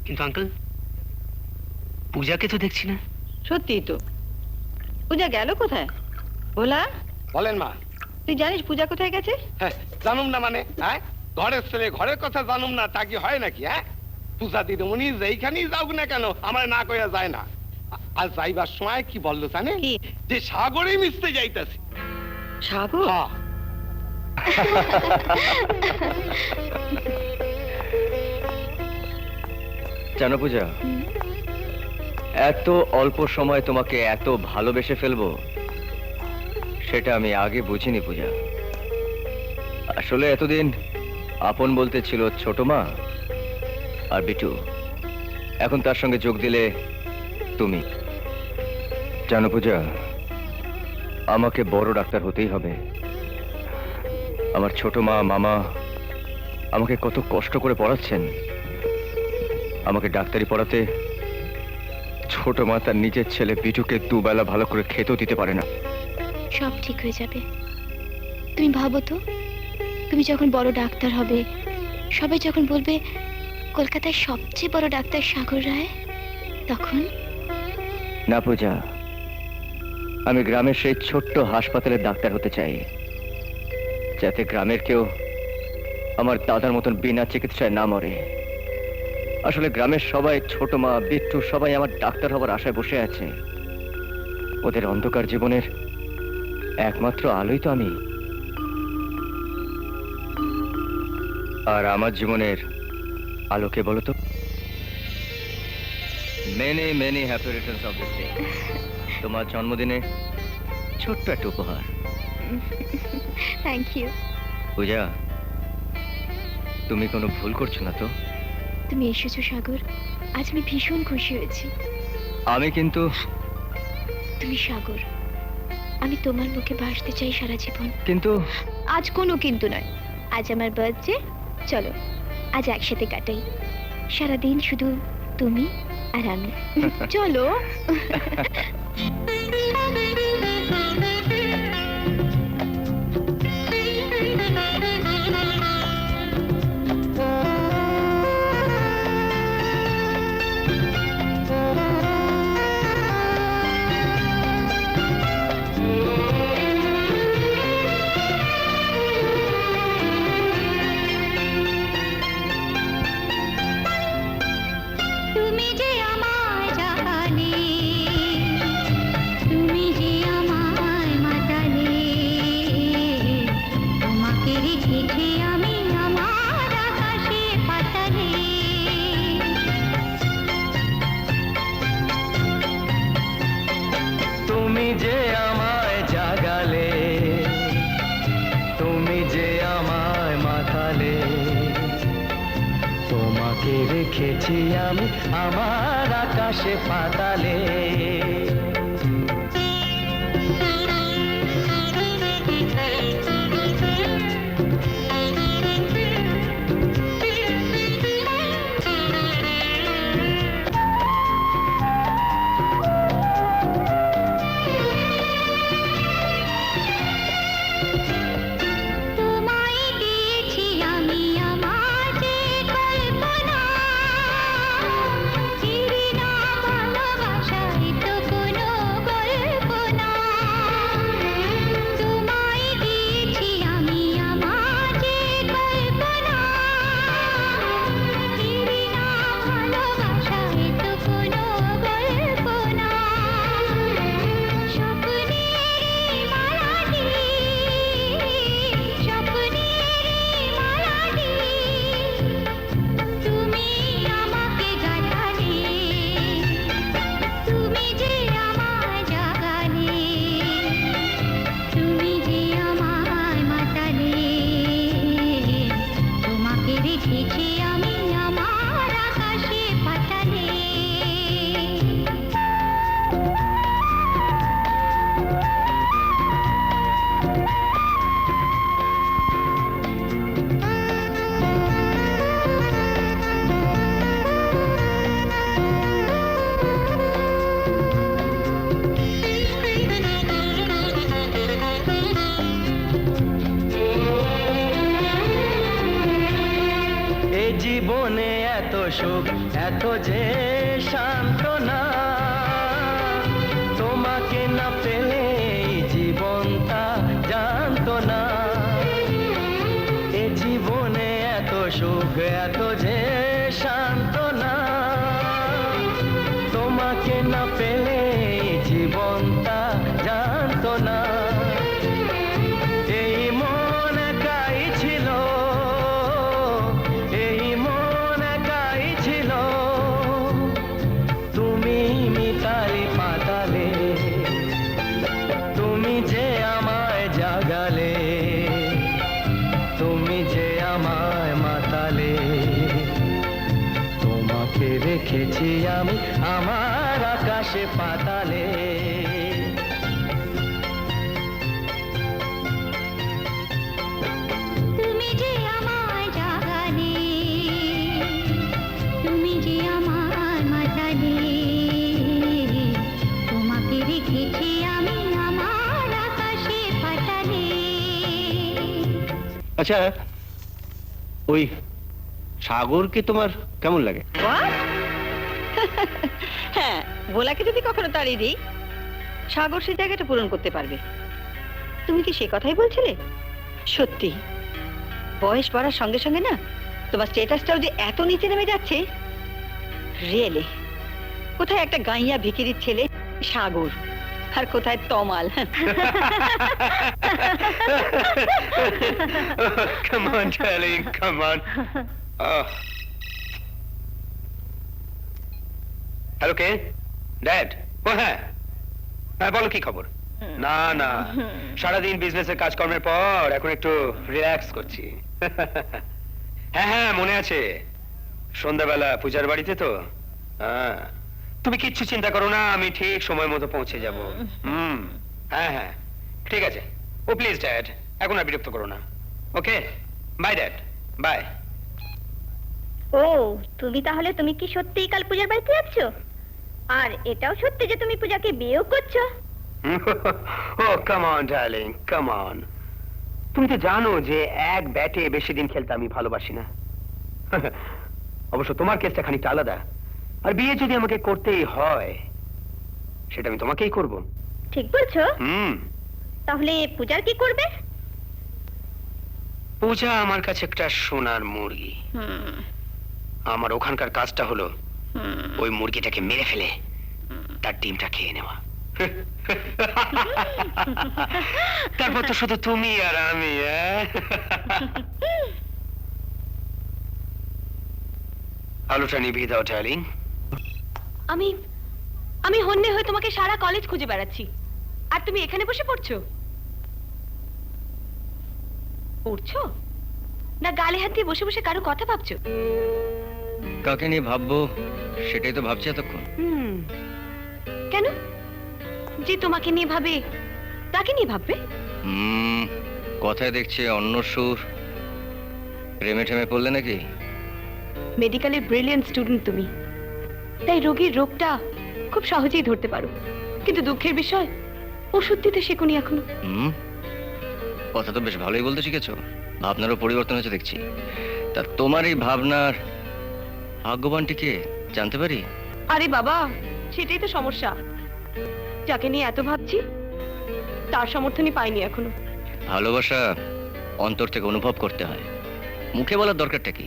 কিন্তু আঙ্কেল, পূজাকে তো দেখছি না। সত্যি তো, পূজা গেল কোথায়? ভোলা, বলেন মা। তুই জানিস পূজা কোথায় গেছে? হ্যাঁ, জানুম না মানে? হ্যাঁ, ঘরের ছেলে ঘরের কথা জানুম না তা কি হয় নাকি? হ্যাঁ, পূজা দিদিমণি যেইখানেই যাওক না কেন আমার না কইয়া যায় না। আর যাইবার সময় কি বললো জানে? কি? যে সাগরে মিশতে যাইতাছি। সাগর? হ্যাঁ। জানো পূজা, এত অল্প সময় তোমাকে এত ভালোবেসে ফেলবো সেটা আমি আগে বুঝিনি পূজা। আসলে এতদিন আপন বলতে ছিল ছোট মা আর বিটু, এখন তার সঙ্গে যোগ দিলে তুমি। জানো পূজা, আমাকে বড় ডাক্তার হতেই হবে। আমার ছোট মা মামা আমাকে কত কষ্ট করে পড়াচ্ছেন। আমাকে ডাক্তারি পড়াতে ছোট মা তার নিজের ছেলে বিটুকে দুবেলা ভালো করে খেতেও দিতে পারে না। সব ঠিক হয়ে যাবে। তুমি ভাবো তো, তুমি যখন বড় ডাক্তার হবে, সবাই যখন বলবে কলকাতার সবচেয়ে বড় ডাক্তার সাগর রায়, তখন? না পূজা, আমি গ্রামের সেই ছোট্ট হাসপাতালের ডাক্তার হতে চাই, যাতে গ্রামের কেউ আমার দাদার মতন বিনা চিকিৎসায় না মরে। আসলে গ্রামের সবাই, ছোট মা বিট্টু সবাই আমার ডাক্তার হবার আশায় বসে আছে। ওদের অন্ধকার জীবনের একমাত্র আলোই তো আমি। আর আমার জীবনের আলোকে বলো তো। Many many happy Returns of this day. তোমার জন্মদিনে ছোট্ট একটা উপহার। Thank you. পূজা, তুমি কোনো ভুল করছো না তো? তুমি এসেছো সাগর, আজ আমি ভীষণ খুশি হয়েছি। আমি কিন্তু তুমি সাগর, আমি তোমার মুখে ভাসতে চাই সারা জীবন। কিন্তু আজ কোনো কিন্তু নয়, আজ আমার বার্থডে। চলো আজ একসাথে কাটাই, সারাদিন শুধু তুমি আর আমি। চলো। রেখেছি আমি আমার আকাশে পাতালে। সুখ এত যে সান্ত্বনা তোমাকে না পেলে এই জীবনটা জানতো না এ জীবনে এত সুখ এত যে সান্ত্বনা তোমাকে না পেলে এই জীবনটা জানতো না এই মন একাই ছিল এই মন একাই ছিল তুমি মিতালি পাতালে তুমি যে আমায় জাগালে তুমি যে আমায় মাতালে তোমাকে রেখেছি আমি আমার আকাশে পাতালে তুমি যে আমায় জাগালে তুমি যে আমার মাতালে তোমাকে রেখেছি আমি আমার আকাশে পাতালে। আচ্ছা, ওই সাগরকে তোমার কেমন লাগে? What? হ্যাঁ, ভোলাকে যদি কখনো তাড়িয়ে দিই, সাগর সেই জায়গাটা পূরণ করতে পারবে। তুমি কি সে কথাই বলছিলে? সত্যি, বয়স বাড়ার সঙ্গে সঙ্গে না তোমার স্ট্যাটাসটাও যে এত নিচে নেমে যাচ্ছে, রিয়েলি। কোথায় একটা গাইয়া ভিখিরির ছেলে সাগর, আর কোথায় Tamal. Come on, darling, come on. Hello, কে? ড্যাড? ও হ্যাঁ, হ্যাঁ বলো, কি খবর? না না, সারাদিন বিজনেসের কাজকর্মের পর এখন একটু রিল্যাক্স করছি। হ্যাঁ হ্যাঁ, মনে আছে, সন্ধ্যাবেলা পূজার বাড়িতে তো। হ্যাঁ, তুমি কিচ্ছু চিন্তা করো না, আমি ঠিক সময় মতো পৌঁছে যাব। হ্যাঁ হ্যাঁ, ঠিক আছে। ও প্লিজ ড্যাড, এখন আর বিরক্ত করো না। ওকে, বাই ড্যাড, বাই। ও, তুমি কি সত্যিই কাল পূজার বাড়িতে যাচ্ছ? আর এটাও সত্যি যে তুমি পূজাকে বিয়েও করছো? ও come on darling, come on. তুমি তো জানো যে এক ব্যাটে বেশি দিন খেলতে আমি ভালোবাসি না। অবশ্য তোমার কেসটা খানিকটা আলাদা। আর বিয়ে যদি আমাকে করতেই হয়, সেটা আমি তোমাকেই করব। ঠিক বলছো? হুম। তাহলে পূজার কি করবে? পূজা আমার কাছে একটা সোনার মুরগি। আমার ওখানকার কাজটা হলো ওই মুরগিটাকে মেরে ফেলে তার ডিমটা খেয়ে নেওয়া। তারপর তো শুধু তুমি আর আমি। আলোটা নিভিয়ে দাও ডার্লিং। আমি হন্যে হয়ে তোমাকে সারা কলেজ খুঁজে বেড়াচ্ছি, আর তুমি এখানে বসে পড়ছো? পড়ছো না গালে হাত দিয়ে বসে বসে কারো কথা ভাবছো? কাকে নিয়ে ভাববো সেটাই তো ভাবছি এতক্ষণ। কেন? যে তোমাকে নিয়ে ভাবে তাকে নিয়ে ভাববে? কথায় দেখছি অন্য সুর। প্রেমে ঠেমে পড়লে নাকি? মেডিকেলের ব্রিলিয়েন্ট স্টুডেন্ট তুমি, তাই রোগীর রোগটা খুব সহজেই ধরতে পারো। কিন্তু দুঃখের বিষয়, ওষুধ দিতে শেখোনি এখনো। কথা তো বেশ ভালোই বলতে শিখেছো। ভাবনারও পরিবর্তন হয়েছে দেখছি। তা তোমার এই ভাবনার ভাগ্যবানটিকে জানতে পারি? আরে বাবা, সেটাই তো সমস্যা। যাকে নিয়ে এত ভাবছি তার সমর্থনই পাইনি এখনো। ভালোবাসা অন্তর থেকে অনুভব করতে হয়, মুখে বলার দরকারটা কি?